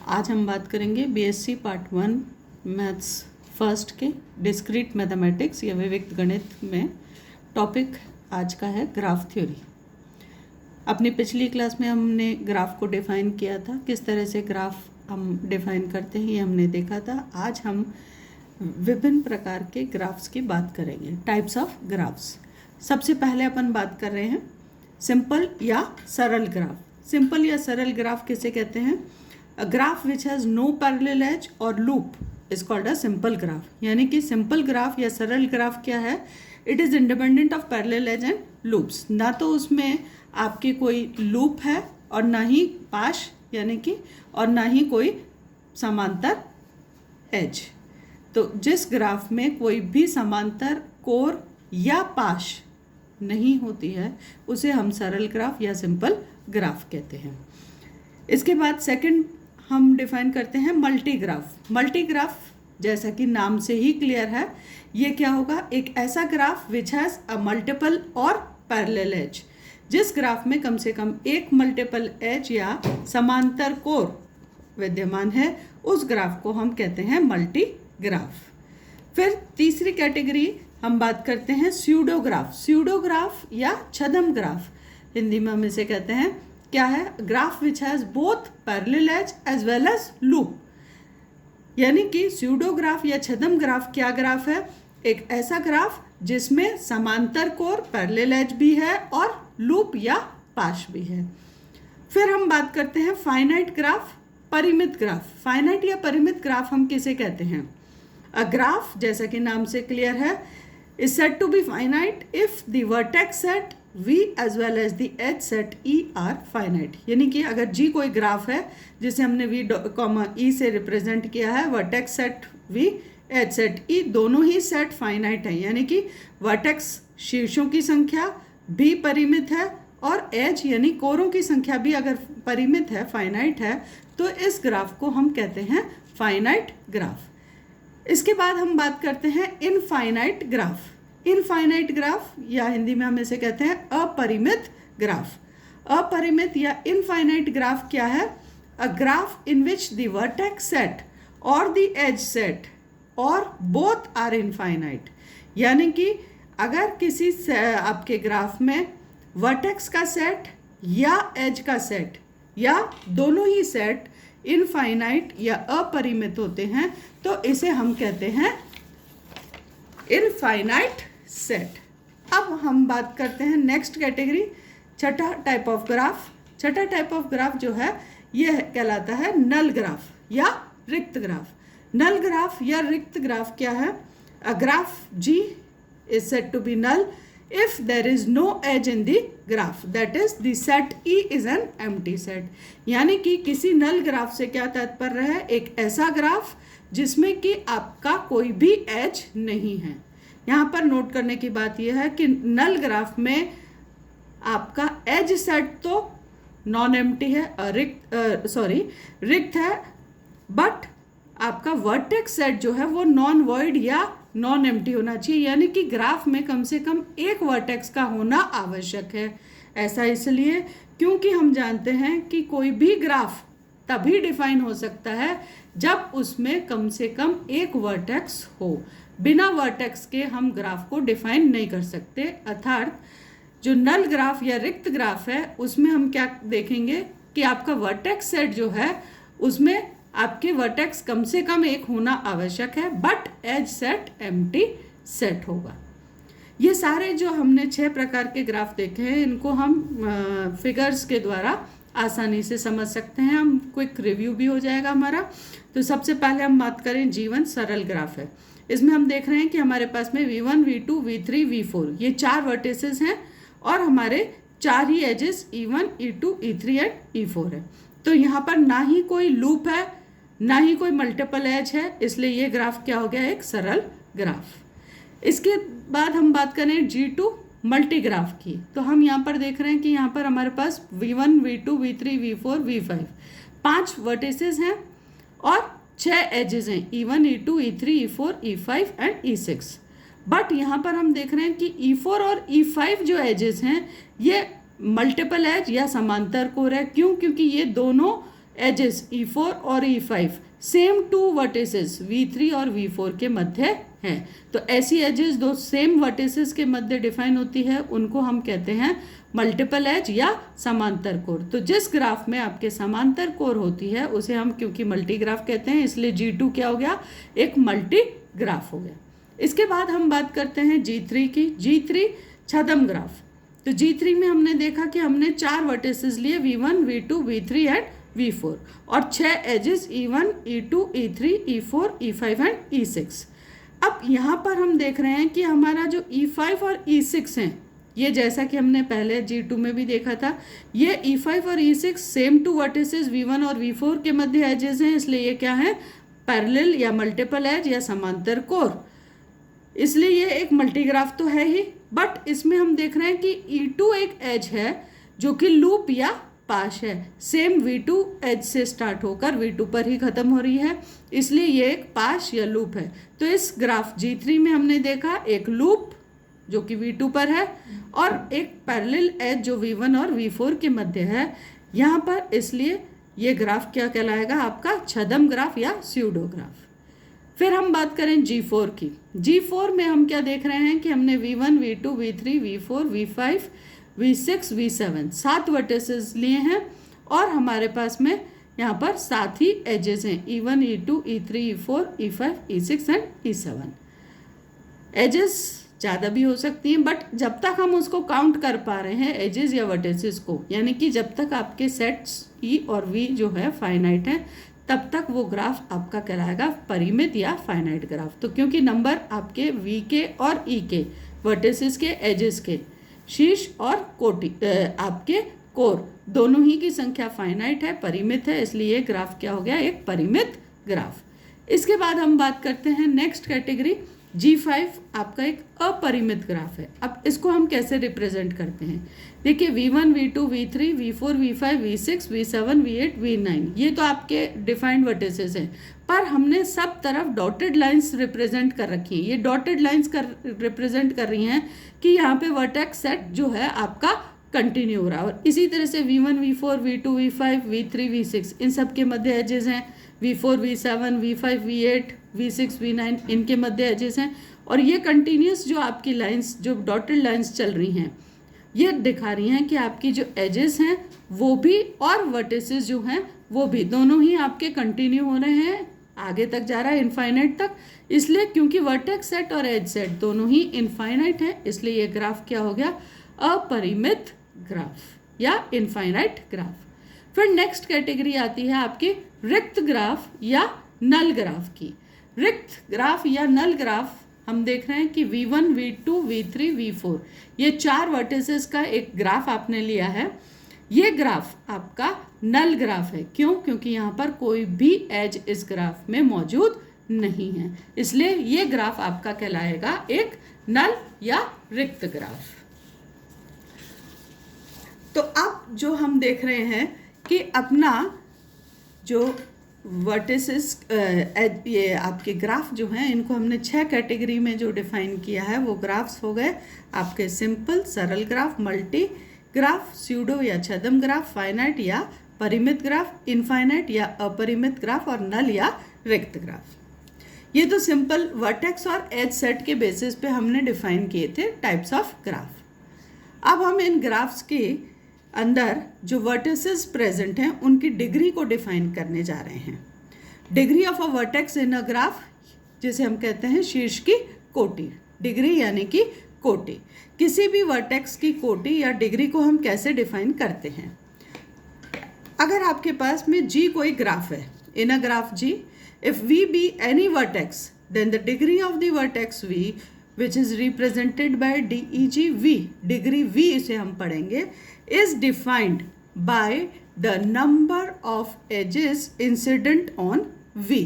आज हम बात करेंगे बीएससी पार्ट 1 मैथ्स फर्स्ट के डिस्क्रीट मैथमेटिक्स या विविक्त गणित में टॉपिक आज का है ग्राफ थ्योरी। अपनी पिछली क्लास में हमने ग्राफ को डिफ़ाइन किया था, किस तरह से ग्राफ हम डिफ़ाइन करते हैं ये हमने देखा था। आज हम विभिन्न प्रकार के ग्राफ्स की बात करेंगे, टाइप्स ऑफ ग्राफ्स। सबसे पहले अपन बात कर रहे हैं सिंपल या सरल ग्राफ। सिंपल या सरल ग्राफ किसे कहते हैं? A graph which has no parallel edge or loop is called a simple graph। यानी कि सिंपल ग्राफ या सरल ग्राफ क्या है? It is independent of parallel edge and loops. ना तो उसमें आपकी कोई लूप है और ना ही पाश यानी कि और ना ही कोई समांतर एज। तो जिस ग्राफ में कोई भी समांतर कोर या पाश नहीं होती है उसे हम सरल ग्राफ या सिंपल ग्राफ कहते हैं। इसके बाद सेकंड हम डिफाइन करते हैं मल्टी ग्राफ। मल्टी ग्राफ जैसा कि नाम से ही क्लियर है, ये क्या होगा? एक ऐसा graph which has a multiple और पैरेलल एज। जिस ग्राफ में कम से कम एक मल्टीपल एज या समांतर कोर विद्यमान है उस ग्राफ को हम कहते हैं मल्टी ग्राफ। फिर तीसरी कैटेगरी हम बात करते हैं स्यूडोग्राफ। स्यूडोग्राफ या छद्म ग्राफ, हिंदी में हम इसे कहते हैं क्या है? Graph which has both parallel edge as well as loop. यानी कि स्यूडोग्राफ या छद्म ग्राफ क्या ग्राफ है? एक ऐसा ग्राफ जिसमें समांतर कोर पैरेलल एज भी है और लूप या पाश भी है। फिर हम बात करते हैं फाइनाइट ग्राफ, परिमित ग्राफ। फाइनाइट या परिमित ग्राफ हम किसे कहते हैं? अ ग्राफ जैसा कि नाम से क्लियर है is said to be finite if the vertex set v as well as the edge set e are finite। यानी कि अगर g कोई ग्राफ है जिसे हमने v कॉमा e से रिप्रेजेंट किया है, vertex set v edge set e दोनों ही सेट फाइनाइट है, यानी कि वर्टेक्स शीर्षों की संख्या भी परिमित है और एज यानी कोरों की संख्या भी अगर परिमित है, फाइनाइट है, तो इस ग्राफ को हम कहते हैं फाइनाइट ग्राफ। इसके बाद हम बात करते हैं इनफाइनाइट ग्राफ। इनफाइनाइट ग्राफ या हिंदी में हम इसे कहते हैं अपरिमित ग्राफ। अपरिमित या इनफाइनाइट ग्राफ क्या है? A graph in which the vertex set और द एज सेट और बोथ आर इनफाइनाइट। यानी कि अगर किसी आपके ग्राफ में वर्टेक्स का सेट या एज का सेट या दोनों ही सेट इनफाइनाइट या अपरिमित होते हैं तो इसे हम कहते हैं इनफाइनाइट सेट। अब हम बात करते हैं नेक्स्ट कैटेगरी, छठा टाइप ऑफ ग्राफ। छठा टाइप ऑफ ग्राफ जो है यह कहलाता है नल ग्राफ या रिक्त ग्राफ। नल ग्राफ या रिक्त ग्राफ क्या है? A graph G is said to be null if there is no edge in the graph, that is the set E is an empty set। यानी कि किसी नल ग्राफ से क्या तात्पर्य है? एक ऐसा ग्राफ जिसमें कि आपका कोई भी एज नहीं है। यहाँ पर नोट करने की बात यह है कि नल ग्राफ में आपका एज सेट तो नॉन एम्प्टी है, रिक्त है, बट आपका वर्टेक्स सेट जो है वो नॉन वॉइड या नॉन एम्प्टी होना चाहिए। यानी कि ग्राफ में कम से कम एक वर्टेक्स का होना आवश्यक है। ऐसा इसलिए क्योंकि हम जानते हैं कि कोई भी ग्राफ तभी डिफाइन हो सकता है जब उसमें कम से कम एक वर्टेक्स हो। बिना वर्टेक्स के हम ग्राफ को डिफाइन नहीं कर सकते। अर्थात जो नल ग्राफ या रिक्त ग्राफ है उसमें हम क्या देखेंगे कि आपका वर्टेक्स सेट जो है उसमें आपके वर्टेक्स कम से कम एक होना आवश्यक है, but edge set empty set होगा। ये सारे जो हमने 6 प्रकार के ग्राफ देखे हैं इनको हम फिगर्स के द्वारा आसानी से समझ सकते हैं। हम क्विक रिव्यू भी हो जाएगा हमारा। तो सबसे पहले हम बात करें G1 सरल ग्राफ है। इसमें हम देख रहे हैं कि हमारे पास में V1, V2, V3, V4 ये 4 वर्टिसेस हैं और हमारे 4 ही edges E1, E2, E3 and E4 है। तो यहाँ पर ना ही कोई लूप है ना ही कोई मल्टीपल एज है, इसलिए ये ग्राफ क्या हो गया? एक सरल ग्राफ। इसके बाद हम बात करें G2 मल्टी ग्राफ की। तो हम यहाँ पर देख रहे हैं कि यहाँ पर हमारे पास V1, V2, V3, V4, V5 5 vertices हैं और 6 एजेस हैं E1, E2, E3, E4, E5 and E6। But यहाँ पर हम देख रहे हैं कि E4 और E5 जो एजेस हैं ये मल्टीपल एज या समांतर कोर है। क्यों? क्योंकि ये दोनों एजेस E4 और E5 same two vertices V3 और V4 के मध्य है। तो ऐसी एजेस दो सेम वर्टिसेस के मध्य डिफाइन होती है, उनको हम कहते हैं मल्टीपल एज या समांतर कोर। तो जिस ग्राफ में आपके समांतर कोर होती है उसे हम क्योंकि मल्टी ग्राफ कहते हैं, इसलिए G2 क्या हो गया, एक मल्टी ग्राफ हो गया। इसके बाद हम बात करते हैं G3 की। G3 छद्म ग्राफ। तो G3 में हमने देखा कि हमने 4 वर्टिसेस लिए V1, V2, V3 and V4 और 6 edges E1, E2, E3, E4, E5 and E6। अब यहाँ पर हम देख रहे हैं कि हमारा जो E5 और E6 हैं, ये जैसा कि हमने पहले G2 में भी देखा था, ये E5 और E6 same two vertices V1 और V4 के मध्य एजेस हैं, इसलिए ये क्या है, पैरेलल या मल्टीपल एज या समांतर कोर। इसलिए ये एक मल्टीग्राफ तो है ही, बट इसमें हम देख रहे हैं कि E2 एक एज है जो कि लूप या पाश है, सेम V2 एज से स्टार्ट होकर V2 पर ही खत्म हो रही है, इसलिए ये एक पाश या लूप है। तो इस ग्राफ G3 में हमने देखा एक लूप जो कि V2 पर है और एक पैरेलल एज जो V1 और V4 के मध्य है यहाँ पर, इसलिए ये ग्राफ क्या कहलाएगा, आपका छद्म ग्राफ या स्यूडो ग्राफ। फिर हम बात करें G4 की। G4 में हम क्या देख रहे हैं कि हमने V1, V2, V3, V4, V5, V6, V7 7 vertices लिए हैं और हमारे पास में यहाँ पर 7 ही एजेस हैं, E1, E2, E3, E4, E5, E6 and E7। Edges ज़्यादा भी हो सकती हैं, बट जब तक हम उसको काउंट कर पा रहे हैं एजेस या वर्टिसेस को, यानी कि जब तक आपके सेट्स E और V जो है फाइनाइट हैं, तब तक वो ग्राफ आपका कहलाएगा परिमित या फाइनाइट ग्राफ। तो क्योंकि नंबर आपके V के और E के वर्टिसेस के एजेस के शीर्ष और कोटि आपके कोर दोनों ही की संख्या फाइनाइट है, परिमित है, इसलिए ये ग्राफ क्या हो गया, एक परिमित ग्राफ। इसके बाद हम बात करते हैं नेक्स्ट कैटेगरी G5 आपका एक अपरिमित ग्राफ है। अब इसको हम कैसे रिप्रेजेंट करते हैं, देखिए V1, V2, V3, V4, V5, V6, V7, V8, V9 ये तो आपके डिफाइंड वर्टिसेस हैं, पर हमने सब तरफ डॉटेड लाइंस रिप्रेजेंट कर रखी हैं। ये डॉटेड लाइंस रिप्रेजेंट कर रही हैं कि यहाँ पे वर्टेक्स सेट जो है आपका कंटिन्यू हो रहा है, और इसी तरह से V1, V4, V2, V5, V3, V6 इन सब के मध्य एजेस हैं, V4, V7, V5, V8, V6, V9 इनके मध्य एजेस हैं, और ये कंटिन्यूस जो आपकी लाइंस जो डॉटेड लाइंस चल रही हैं ये दिखा रही हैं कि आपकी जो एजेस हैं वो भी और वर्टिसेस जो हैं वो भी दोनों ही आपके कंटिन्यू हो रहे हैं, आगे तक जा रहा है इनफाइनाइट तक। इसलिए क्योंकि वर्टेक्स सेट और एज सेट दोनों ही इनफाइनाइट है, इसलिए ये ग्राफ क्या हो गया, अपरिमित ग्राफ या इनफाइनाइट ग्राफ। फिर नेक्स्ट कैटेगरी आती है आपकी रिक्त ग्राफ या नल ग्राफ की। रिक्त ग्राफ या नल ग्राफ हम देख रहे हैं कि V1, V2, V3, V4 ये 4 वर्टिसेस का एक ग्राफ आपने लिया है। ये ग्राफ आपका नल ग्राफ है, क्यों, क्योंकि यहाँ पर कोई भी एज इस ग्राफ में मौजूद नहीं है, इसलिए ये ग्राफ आपका कहलाएगा एक नल या रिक्त ग्राफ। तो अब जो हम देख रहे हैं कि अपना जो वर्टिसेस ये आपके ग्राफ जो हैं इनको हमने 6 कैटेगरी में जो डिफाइन किया है वो ग्राफ्स हो गए आपके सिंपल सरल ग्राफ, मल्टी ग्राफ, स्यूडो या छद्म ग्राफ, फाइनाइट या परिमित ग्राफ, इनफाइनाइट या अपरिमित ग्राफ और नल या रिक्त ग्राफ। ये तो सिंपल वर्टेक्स और एज सेट के बेसिस पे हमने डिफाइन किए थे टाइप्स ऑफ ग्राफ। अब हम इन ग्राफ्स के अंदर जो वर्टिसेस प्रेजेंट हैं उनकी डिग्री को डिफाइन करने जा रहे हैं। Degree of a vertex in a graph जिसे हम कहते हैं शीर्ष की कोटि, डिग्री यानी कि कोटि। किसी भी वर्टेक्स की कोटि या डिग्री को हम कैसे डिफाइन करते हैं, अगर आपके पास में G कोई ग्राफ है, in a graph G if V be any vertex then the degree of the vertex V which is represented by DEG V, degree V इसे हम पढ़ेंगे, is defined by the number of edges incident on V।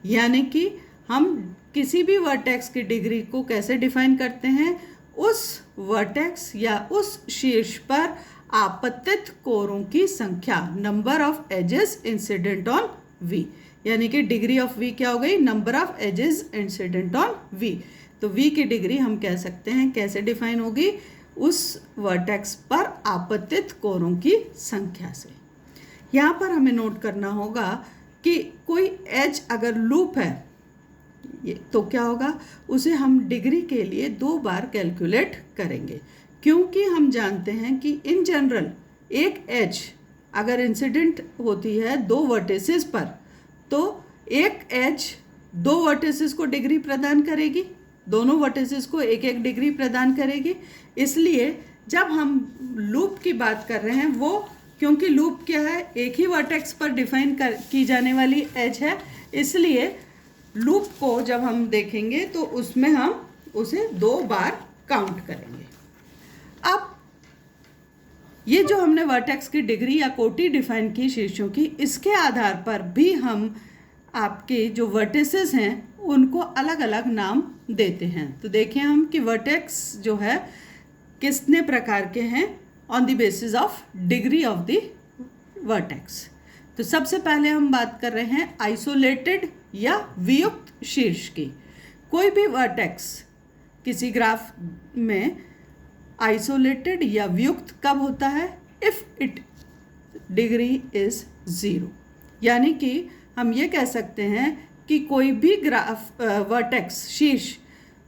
यानी कि हम किसी भी vertex की degree को कैसे डिफाइन करते हैं, उस वर्टेक्स या उस शीर्ष पर आपतित कोरों की संख्या, number of edges incident on V, यानी कि डिग्री ऑफ V क्या हो गई, number of edges incident on V। तो V की डिग्री हम कह सकते हैं कैसे डिफाइन होगी, उस वर्टेक्स पर आपतित कोरों की संख्या से। यहाँ पर हमें नोट करना होगा कि कोई एज अगर लूप है तो क्या होगा, उसे हम डिग्री के लिए 2 बार कैलकुलेट करेंगे, क्योंकि हम जानते हैं कि इन जनरल एक एज अगर इंसिडेंट होती है 2 वर्टिसेस पर, तो एक एज 2 वर्टिसेस को डिग्री प्रदान करेगी, दोनों वर्टिसेस को एक एक डिग्री प्रदान करेगी। इसलिए जब हम लूप की बात कर रहे हैं, वो क्योंकि लूप क्या है, एक ही वर्टेक्स पर डिफाइन की जाने वाली एज है, इसलिए लूप को जब हम देखेंगे तो उसमें हम उसे 2 बार काउंट करेंगे। अब ये जो हमने वर्टेक्स की डिग्री या कोटि डिफाइन की शीर्षों की, इसके आधार पर भी हम आपके जो वर्टिसेस हैं उनको अलग अलग नाम देते हैं। तो देखें हम कि वर्टेक्स जो है कितने प्रकार के हैं on the basis of degree of the vertex. तो सबसे पहले हम बात कर रहे हैं आइसोलेटेड या वियुक्त शीर्ष की। कोई भी वर्टेक्स किसी ग्राफ में आइसोलेटेड या वियुक्त कब होता है, इफ इट डिग्री इज 0। यानी कि हम ये कह सकते हैं कि कोई भी ग्राफ वर्टेक्स शीर्ष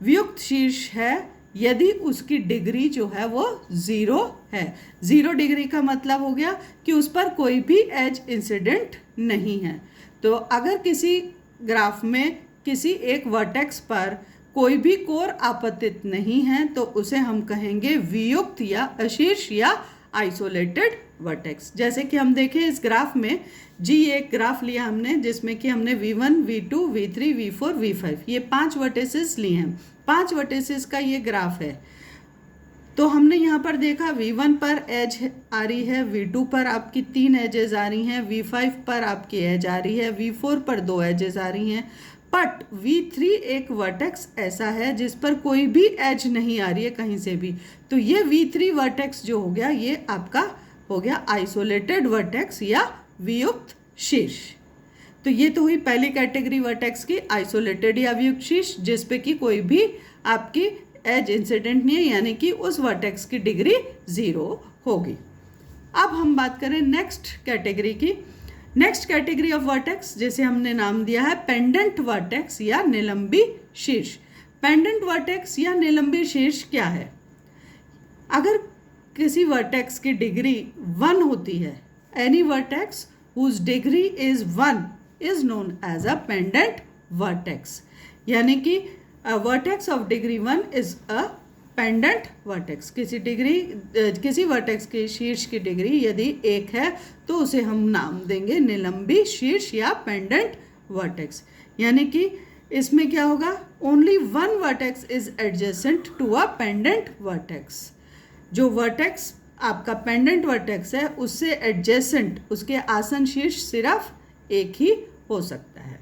वियुक्त शीर्ष है यदि उसकी डिग्री जो है वो 0 है। 0 डिग्री का मतलब हो गया कि उस पर कोई भी एज इंसिडेंट नहीं है। तो अगर किसी ग्राफ में किसी एक वर्टेक्स पर कोई भी कोर आपतित नहीं है तो उसे हम कहेंगे वियुक्त या अशीर्ष या आइसोलेटेड वर्टेक्स। जैसे कि हम देखें इस ग्राफ में जी, एक ग्राफ लिया हमने जिसमें कि हमने V1, V2, V3, V4, V5 ये 5 वर्टिसेस लिए हैं। 5 वर्टिसेस का ये ग्राफ है। तो हमने यहाँ पर देखा V1 पर एज आ रही है, V2 पर आपकी 3 एजेस आ रही हैं, V5 पर आपकी एज आ रही है, V4 पर 2 एजेस आ रही हैं। बट V3 एक वर्टेक्स ऐसा है जिस पर कोई भी एज नहीं आ रही है कहीं से भी। तो ये V3 वर्टेक्स जो हो गया, ये आपका हो गया आइसोलेटेड वर्टेक्स या वियुक्त शीर्ष। तो ये तो हुई पहली कैटेगरी वर्टेक्स की, आइसोलेटेड या वियुक्त शीर्ष, जिस पे कि कोई भी आपकी एज इंसिडेंट नहीं है, यानी कि उस वर्टेक्स की डिग्री 0 होगी। अब हम बात करें नेक्स्ट कैटेगरी की। नेक्स्ट कैटेगरी ऑफ वर्टेक्स जिसे हमने नाम दिया है पेंडेंट वर्टेक्स या निलंबी शीर्ष। पेंडेंट वर्टेक्स या निलंबी शीर्ष क्या है? अगर किसी वर्टेक्स की डिग्री 1 होती है, any vertex whose degree is 1 is known as a pendant vertex. यानी कि vertex of degree 1 is a pendant vertex. किसी वर्टेक्स के शीर्ष की डिग्री यदि 1 है तो उसे हम नाम देंगे निलंबी शीर्ष या पेंडेंट वर्टेक्स। यानी कि इसमें क्या होगा, only 1 vertex is adjacent to a pendant vertex. जो वर्टेक्स आपका पेंडेंट वर्टेक्स है उससे एडजेसेंट, उसके आसन शीर्ष सिर्फ एक ही हो सकता है।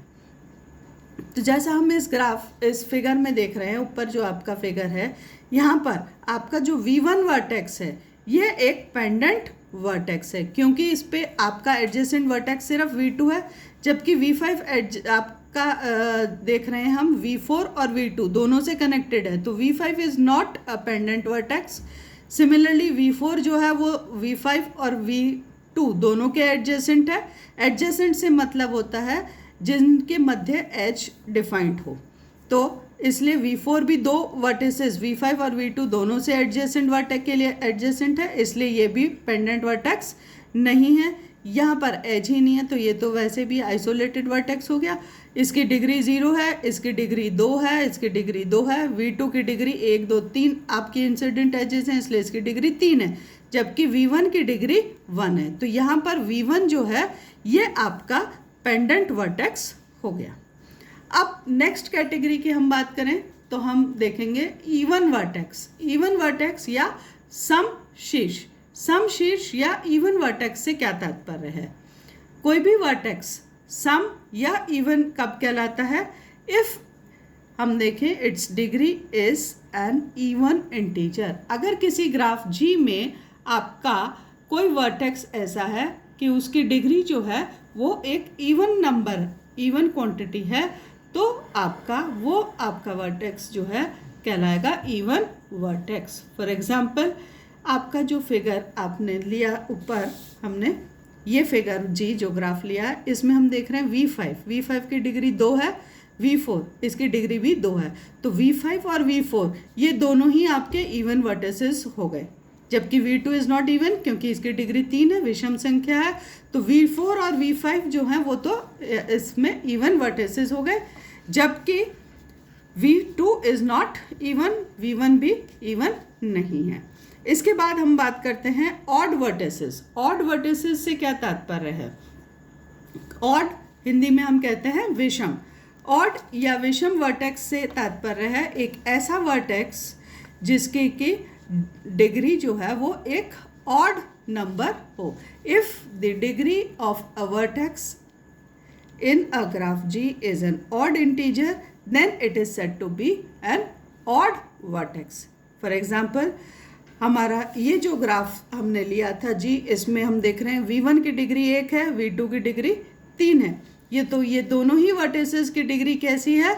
तो जैसा हम इस फिगर में देख रहे हैं, ऊपर जो आपका फिगर है, यहाँ पर आपका जो V1 वर्टेक्स है ये एक पेंडेंट वर्टेक्स है, क्योंकि इस पे आपका एडजेसेंट वर्टेक्स सिर्फ V2 है, जबकि V5 आपका देख रहे हैं हम V4 और V2 दोनों से कनेक्टेड है, तो V5 is not a pendant vertex. Similarly V4 जो है वो V5 और V2 दोनों के एडजेसेंट है। एडजेसेंट से मतलब होता है जिनके मध्य एज डिफाइंड हो। तो इसलिए V4 भी 2 वर्टिसेस V5 और V2 दोनों से एडजेसेंट वर्टेक्स के लिए एडजेसेंट है, इसलिए ये भी पेंडेंट वर्टेक्स नहीं है। यहाँ पर एज ही नहीं है, तो ये तो वैसे भी आइसोलेटेड वर्टेक्स हो गया। इसकी डिग्री 0 है, इसकी डिग्री 2 है, इसकी डिग्री 2 है। V2 की डिग्री 1, 2, 3 आपकी इंसिडेंट एजेस हैं, इसलिए इसकी डिग्री 3 है, जबकि V1 की डिग्री 1 है। तो यहाँ पर V1 जो है ये आपका पेंडेंट वर्टेक्स हो गया। अब नेक्स्ट कैटेगरी की हम बात करें तो हम देखेंगे इवन वर्टेक्स। इवन वर्टेक्स या सम शीर्ष। सम शीर्ष या इवन वर्टेक्स से क्या तात्पर्य है? कोई भी वर्टेक्स सम या इवन कब कहलाता है? इफ हम देखें it's degree is an even integer. अगर किसी ग्राफ G में आपका कोई वर्टेक्स ऐसा है कि उसकी डिग्री जो है वो एक इवन नंबर, इवन क्वांटिटी है, तो आपका वर्टेक्स जो है कहलाएगा इवन वर्टेक्स। फॉर एग्जाम्पल आपका जो फिगर आपने लिया ऊपर हमने ये फिगर जी जो ग्राफ लिया है इसमें हम देख रहे हैं V5 की डिग्री 2 है, V4 इसकी डिग्री भी 2 है, तो V5 और V4 ये दोनों ही आपके इवन वर्टिसेस हो गए, जबकि V2 इज़ नॉट इवन क्योंकि इसकी डिग्री 3 है, विषम संख्या है, तो V4 और V5 जो है वो तो इसमें इवन वर्टिसेस हो गए, जबकि V2 is not even, V1 भी इवन नहीं है। इसके बाद हम बात करते हैं ऑड वर्टिसेस। ऑड वर्टिसेस से क्या तात्पर्य है? ऑड हिंदी में हम कहते हैं विषम। ऑड या विषम वर्टेक्स से तात्पर्य है एक ऐसा वर्टेक्स जिसके की डिग्री जो है वो एक ऑड नंबर हो। If the degree of a vertex in a graph G is an odd integer, then it is said to be an odd vertex. For example, हमारा ये जो ग्राफ हमने लिया था G, इसमें हम देख रहे हैं V1 की डिग्री 1 है, V2 की डिग्री 3 है। ये दोनों ही वर्टिसेस की डिग्री कैसी है?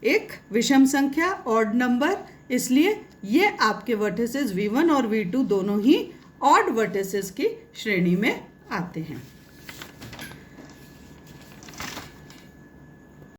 एक विषम संख्या, ऑड नंबर, इसलिए ये आपके वर्टिसेस V1 और V2 दोनों ही ऑड वर्टिसेस की श्रेणी में आते हैं।